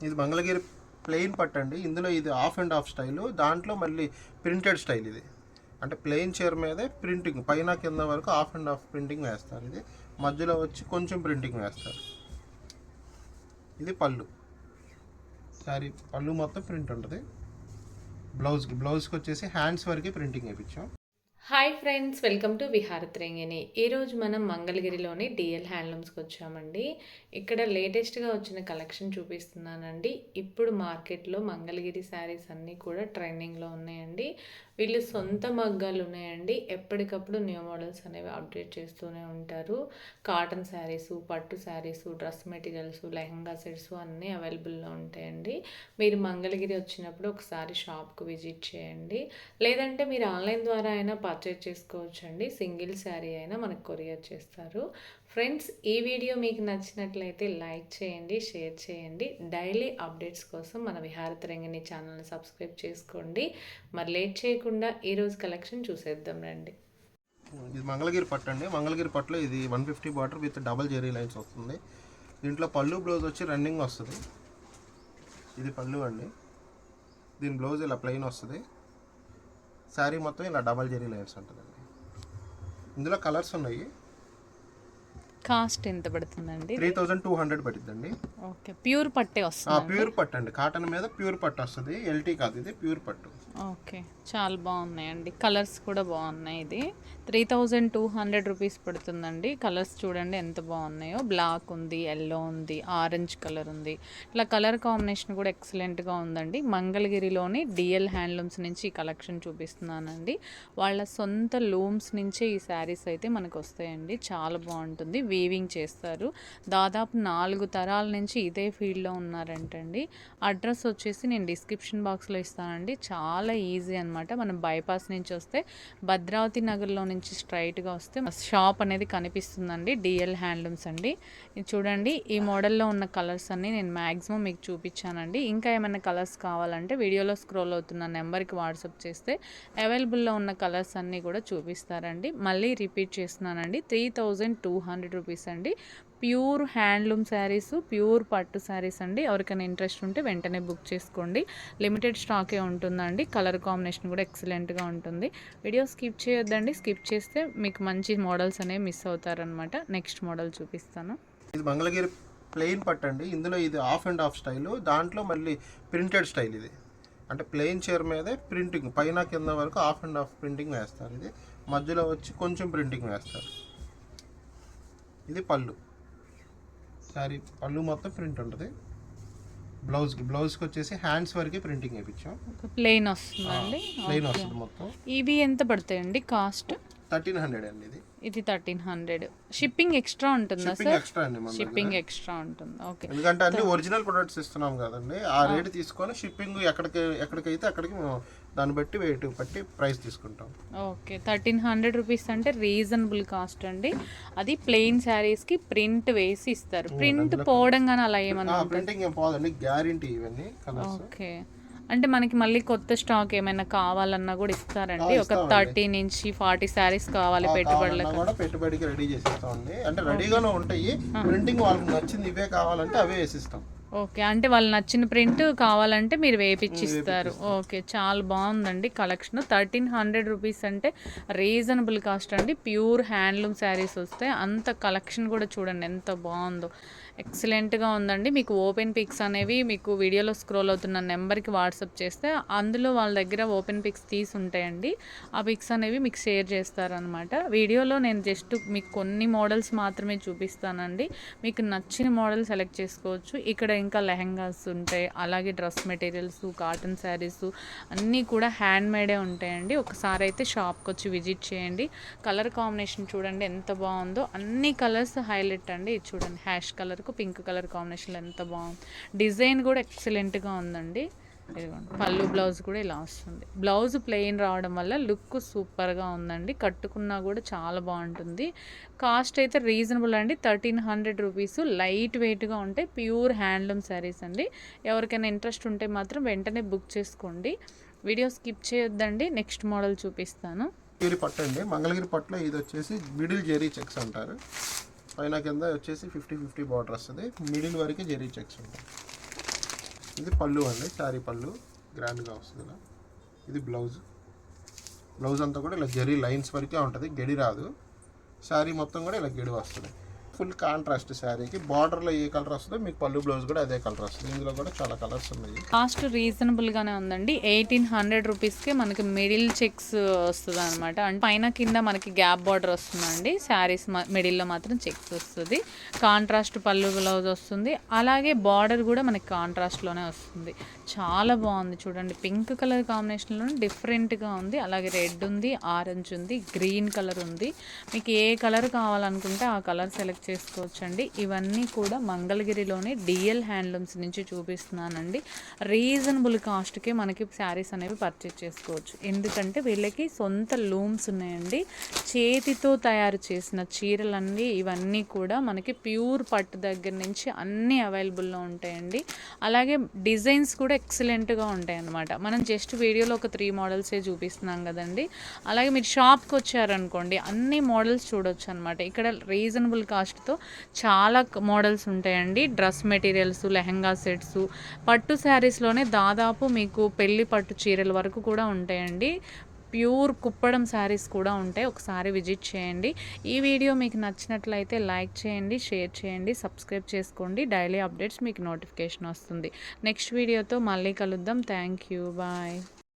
ఇది మంగళగిరి ప్లెయిన్ పట్టు అండి. ఇందులో ఇది ఆఫ్ అండ్ ఆఫ్ స్టైలు, దాంట్లో మళ్ళీ ప్రింటెడ్ స్టైల్. ఇది అంటే ప్లెయిన్ చీర మీదే ప్రింటింగ్ పైన కింద వరకు ఆఫ్ అండ్ ఆఫ్ ప్రింటింగ్ వేస్తారు. ఇది మధ్యలో వచ్చి కొంచెం ప్రింటింగ్ వేస్తారు. ఇది పళ్ళు, సారీ పళ్ళు మొత్తం ప్రింట్ ఉంటుంది. బ్లౌజ్కి వచ్చేసి హ్యాండ్స్ వరకు ప్రింటింగ్ వేయించాం. Hi friends, welcome to Viharatarangini. ఈరోజు మనం మంగళగిరిలోని డిఎల్ హ్యాండ్లూమ్స్కి వచ్చామండి. ఇక్కడ లేటెస్ట్గా వచ్చిన కలెక్షన్ చూపిస్తున్నానండి. ఇప్పుడు మార్కెట్లో మంగళగిరి శారీస్ అన్నీ కూడా ట్రెండింగ్లో ఉన్నాయండి. వీళ్ళు సొంత మగ్గాలు ఉన్నాయండి. ఎప్పటికప్పుడు న్యూ మోడల్స్ అనేవి అప్డేట్ చేస్తూనే ఉంటారు. కాటన్ శారీసు, పట్టు saris, dress materials, lehenga sets అన్నీ అవైలబుల్లో ఉంటాయండి. మీరు మంగళగిరి వచ్చినప్పుడు ఒకసారి షాప్కు విజిట్ చేయండి. లేదంటే మీరు ఆన్లైన్ ద్వారా అయినా పర్చేజ్ చేసుకోవచ్చండి. సింగిల్ శారీ అయినా మనకు కొరియర్ చేస్తారు. ఫ్రెండ్స్, ఈ వీడియో మీకు నచ్చినట్లయితే లైక్ చేయండి, షేర్ చేయండి. డైలీ అప్డేట్స్ కోసం మన విహారతరంగిణి ఛానల్ని సబ్స్క్రైబ్ చేసుకోండి. మరి లేట్ చేయకుండా ఈరోజు కలెక్షన్ చూసేద్దాం రండి. ఇది మంగళగిరి పట్టు అండి. మంగళగిరి పట్టులో ఇది 150 border with double zari lines వస్తుంది. దీంట్లో పళ్ళు బ్లౌజ్ వచ్చి రన్నింగ్ వస్తుంది. ఇది పళ్ళు అండి. దీని బ్లౌజ్ ఇలా ప్లెయిన్ వస్తుంది. శారీ మొత్తం ఇలా డబల్ జెరీ లైన్స్ ఉంటుందండి. ఇందులో కలర్స్ ఉన్నాయి. కాస్ట్ ఎంత పడుతుందండి? 3200 పడుతుందండి. ఓకే, ప్యూర్ పట్టే వస్తుంది. ప్యూర్ పట్టు అండి. కాటన్ మీద ప్యూర్ పట్టు వస్తుంది. ఎల్టీ కాదు, ఇది ప్యూర్ పట్టు. ఓకే, చాలా బాగున్నాయండి. కలర్స్ కూడా బాగున్నాయి. ఇది 3200 రూపీస్ పడుతుందండి. కలర్స్ చూడండి ఎంత బాగున్నాయో. బ్లాక్ ఉంది, ఎల్లో ఉంది, ఆరెంజ్ కలర్ ఉంది. ఇట్లా కలర్ కాంబినేషన్ కూడా ఎక్సలెంట్గా ఉందండి. మంగళగిరిలోని డిఎల్ హ్యాండ్లూమ్స్ నుంచి ఈ కలెక్షన్ చూపిస్తున్నానండి. వాళ్ళ సొంత లూమ్స్ నుంచే ఈ శారీస్ అయితే మనకు వస్తాయండి. చాలా బాగుంటుంది. వీవింగ్ చేస్తారు. దాదాపు 4 తరాల నుంచి ఇదే ఫీల్డ్లో ఉన్నారంటండి. అడ్రస్ వచ్చేసి నేను డిస్క్రిప్షన్ బాక్స్లో ఇస్తానండి. చాలా ఈజీ అనమాట. మనం బైపాస్ నుంచి వస్తే భద్రావతి నగర్లో నుంచి స్ట్రైట్గా వస్తే షాప్ అనేది కనిపిస్తుందండి. డిఎల్ హ్యాండ్లూమ్స్ అండి. ఇది చూడండి, ఈ మోడల్లో ఉన్న కలర్స్ అన్నీ నేను మ్యాక్సిమం మీకు చూపించానండి. ఇంకా ఏమైనా కలర్స్ కావాలంటే వీడియోలో స్క్రోల్ అవుతున్న నెంబర్కి వాట్సాప్ చేస్తే అవైలబుల్లో ఉన్న కలర్స్ అన్నీ కూడా చూపిస్తారండి. మళ్ళీ రిపీట్ చేస్తున్నానండి. 3200 రూపీస్ అండి. ప్యూర్ హ్యాండ్లూమ్ శారీస్, ప్యూర్ పట్టు శారీస్ అండి. ఎవరికైనా ఇంట్రెస్ట్ ఉంటే వెంటనే బుక్ చేసుకోండి. లిమిటెడ్ స్టాకే ఉంటుందండి. కలర్ కాంబినేషన్ కూడా ఎక్సలెంట్గా ఉంటుంది. వీడియో స్కిప్ చేయొద్దండి. స్కిప్ చేస్తే మీకు మంచి మోడల్స్ అనేవి మిస్ అవుతారనమాట. నెక్స్ట్ మోడల్ చూపిస్తాను. ఇది మంగళగిరి ప్లెయిన్ పట్టు అండి. ఇందులో ఇది ఆఫ్ అండ్ ఆఫ్ స్టైలు, దాంట్లో మళ్ళీ ప్రింటెడ్ స్టైల్. ఇది అంటే ప్లెయిన్ చీర మీదే ప్రింటింగ్ పైన కింద వరకు ఆఫ్ అండ్ ఆఫ్ ప్రింటింగ్ వేస్తారు. ఇది మధ్యలో వచ్చి కొంచెం ప్రింటింగ్ వేస్తారు. ఇది పళ్ళు, సారీ పళ్ళు మొత్తం ప్రింట్ ఉంటుంది. బ్లౌజ్కి వచ్చేసి హ్యాండ్స్ వరకు ప్రింటింగ్ వేయించాం. ప్లెయిన్ వస్తుందండి. ప్లెయిన్ వస్తుంది మొత్తం. ఇవి ఎంత పడతాయండి కాస్ట్? 1300 అండి. ఇది 1300. షిప్పింగ్ ఎక్స్ట్రా ఉంటుందా సార్? ఎక్స్ట్రా అండి. షిప్పింగ్ ఎక్స్ట్రా ఉంటుంది. ఓకే, ఎందుకంటే అన్ని ఒరిజినల్ ప్రొడక్ట్స్ ఇస్తున్నాం కదండి. ఆ రేట్ తీసుకొని షిప్పింగ్ ఎక్కడికైతే అక్కడికి దాన్ని బట్టి వెయిట్ బట్టి ప్రైస్ తీసుకుంటాం. ఓకే, 1300 రూపీస్ అంటే రీజనబుల్ కాస్ట్ అండి. అది ప్లెయిన్ శారీస్కి ప్రింట్ వేసి ఇస్తారు. ప్రింట్ పోవడం కానీ అలా ఏమన్నా? ప్రింటింగ్ ఏం పోదండి, గ్యారంటీ ఇవన్నీ కలర్స్. ఓకే, అంటే మనకి మళ్ళీ కొత్త స్టాక్ ఏమైనా కావాలన్నా కూడా ఇస్తారండి. ఒక 30 నుంచి 40 శారీస్ కావాలి పెట్టుబడులకు కూడా పెట్టుబడికి రెడీ చేసిస్తామండి. అంటే రెడీగానే ఉంటాయి. ప్రింటింగ్ వాళ్ళకి నచ్చింది ఇవే కావాలంటే అవే వేసిస్తాం. ఓకే, అంటే వాళ్ళు నచ్చిన ప్రింట్ కావాలంటే మీరు వేపించిస్తారు. ఓకే, చాలా బాగుందండి కలెక్షన్. 1300 రూపీస్ అంటే రీజనబుల్ కాస్ట్ అండి. ప్యూర్ హ్యాండ్లూమ్ శారీస్ వస్తాయి. అంత కలెక్షన్ కూడా చూడండి ఎంత బాగుందో. ఎక్సలెంట్గా ఉందండి. మీకు ఓపెన్ పిక్స్ అనేవి మీకు వీడియోలో స్క్రోల్ అవుతున్న నెంబర్కి వాట్సాప్ చేస్తే అందులో వాళ్ళ దగ్గర ఓపెన్ పిక్స్ తీసి ఉంటాయండి. ఆ పిక్స్ అనేవి మీకు షేర్ చేస్తారనమాట. వీడియోలో నేను జస్ట్ మీకు కొన్ని మోడల్స్ మాత్రమే చూపిస్తానండి. మీకు నచ్చిన మోడల్ సెలెక్ట్ చేసుకోవచ్చు. ఇక్కడ ఇంకా లెహంగాస్ ఉంటాయి, అలాగే డ్రెస్ మెటీరియల్స్, కాటన్ శారీస్ అన్నీ కూడా హ్యాండ్ మేడే ఉంటాయండి. ఒకసారి అయితే షాప్కి వచ్చి విజిట్ చేయండి. కలర్ కాంబినేషన్ చూడండి ఎంత బాగుందో. అన్ని కలర్స్ హైలైట్ అండి. ఇది చూడండి, హ్యాష్ కలర్ పింక్ కలర్ కాంబినేషన్లో ఎంత బాగుంది. డిజైన్ కూడా ఎక్సలెంట్గా ఉందండి. ఇదిగోండి, పళ్ళు బ్లౌజ్ కూడా ఇలా వస్తుంది. బ్లౌజ్ ప్లెయిన్ రావడం వల్ల లుక్ సూపర్గా ఉందండి. కట్టుకున్నా కూడా చాలా బాగుంటుంది. కాస్ట్ అయితే రీజనబుల్ అండి. 1300 రూపీస్. లైట్ వెయిట్గా ఉంటాయి. ప్యూర్ హ్యాండ్లూమ్ శారీస్ అండి. ఎవరికైనా ఇంట్రెస్ట్ ఉంటే మాత్రం వెంటనే బుక్ చేసుకోండి. వీడియో స్కిప్ చేయొద్దండి. నెక్స్ట్ మోడల్ చూపిస్తాను. పట్టు అండి. మంగళగిరి పట్టులో ఇది వచ్చేసి మిడిల్ జెరీ చెక్స్ అంటారు. పైన కింద వచ్చేసి 50-50 బార్డర్ వస్తుంది. మిడిల్ వరకు జెరీ చెక్స్ ఉంటాయి. ఇది పళ్ళు అండి, శారీ పళ్ళు గ్రాండ్గా వస్తుంది ఇలా. ఇది బ్లౌజ్. బ్లౌజ్ అంతా కూడా ఇలా జరీ లైన్స్ వరకే ఉంటుంది, గెడి రాదు. శారీ మొత్తం కూడా ఇలా గెడి వస్తుంది. ఫుల్ కాంట్రాస్ట్ శారీకి. బార్డర్లో ఏ కలర్ వస్తుందో మీకు పళ్ళు బ్లౌజ్ కూడా అదే కలర్ వస్తుంది. ఇందులో కూడా చాలా కలర్స్ ఉన్నాయి. కాస్ట్ రీజనబుల్గానే ఉందండి. 1800 రూపీస్కే మనకి మిడిల్ చెక్స్ వస్తుంది అనమాట. అంటే పైన కింద మనకి గ్యాప్ బార్డర్ వస్తుందండి. శారీస్ మిడిల్లో మాత్రం చెక్స్ వస్తుంది. కాంట్రాస్ట్ పళ్ళు బ్లౌజ్ వస్తుంది. అలాగే బార్డర్ కూడా మనకి కాంట్రాస్ట్లోనే వస్తుంది. చాలా బాగుంది చూడండి. పింక్ కలర్ కాంబినేషన్లో డిఫరెంట్గా ఉంది. అలాగే రెడ్ ఉంది, ఆరెంజ్ ఉంది, గ్రీన్ కలర్ ఉంది. మీకు ఏ కలర్ కావాలనుకుంటే ఆ కలర్ సెలెక్ట్ చేసుకోవచ్చండి. ఇవన్నీ కూడా మంగళగిరిలోనే డిఎల్ హ్యాండ్లూమ్స్ నుంచి చూపిస్తున్నానండి. రీజనబుల్ కాస్ట్కే మనకి శారీస్ అనేవి పర్చేజ్ చేసుకోవచ్చు. ఎందుకంటే వీళ్ళకి సొంత లూమ్స్ ఉన్నాయండి. చేతితో తయారు చేసిన చీరలన్నీ ఇవన్నీ కూడా మనకి ప్యూర్ పట్టు దగ్గర నుంచి అన్నీ అవైలబుల్లో ఉంటాయండి. అలాగే డిజైన్స్ కూడా ఎక్సలెంట్గా ఉంటాయి అన్నమాట. మనం జస్ట్ వీడియోలో ఒక 3 మోడల్సే చూపిస్తున్నాం కదండి. అలాగే మీరు షాప్కి వచ్చారనుకోండి అన్ని మోడల్స్ చూడొచ్చు అనమాట. ఇక్కడ రీజనబుల్ కాస్ట్తో చాలా మోడల్స్ ఉంటాయండి. డ్రెస్ మెటీరియల్స్, లెహంగా సెట్స్, పట్టు శారీస్లోనే దాదాపు మీకు పెళ్లి పట్టు చీరల వరకు కూడా ఉంటాయండి. ప్యూర్ కుప్పడం శారీస్ కూడా ఉంటాయి. ఒకసారి విజిట్ చేయండి. ఈ వీడియో మీకు నచ్చినట్లయితే లైక్ చేయండి, షేర్ చేయండి, సబ్స్క్రైబ్ చేసుకోండి. డైలీ అప్డేట్స్ మీకు నోటిఫికేషన్ వస్తుంది. నెక్స్ట్ వీడియోతో మళ్ళీ కలుద్దాం. Thank you. బాయ్.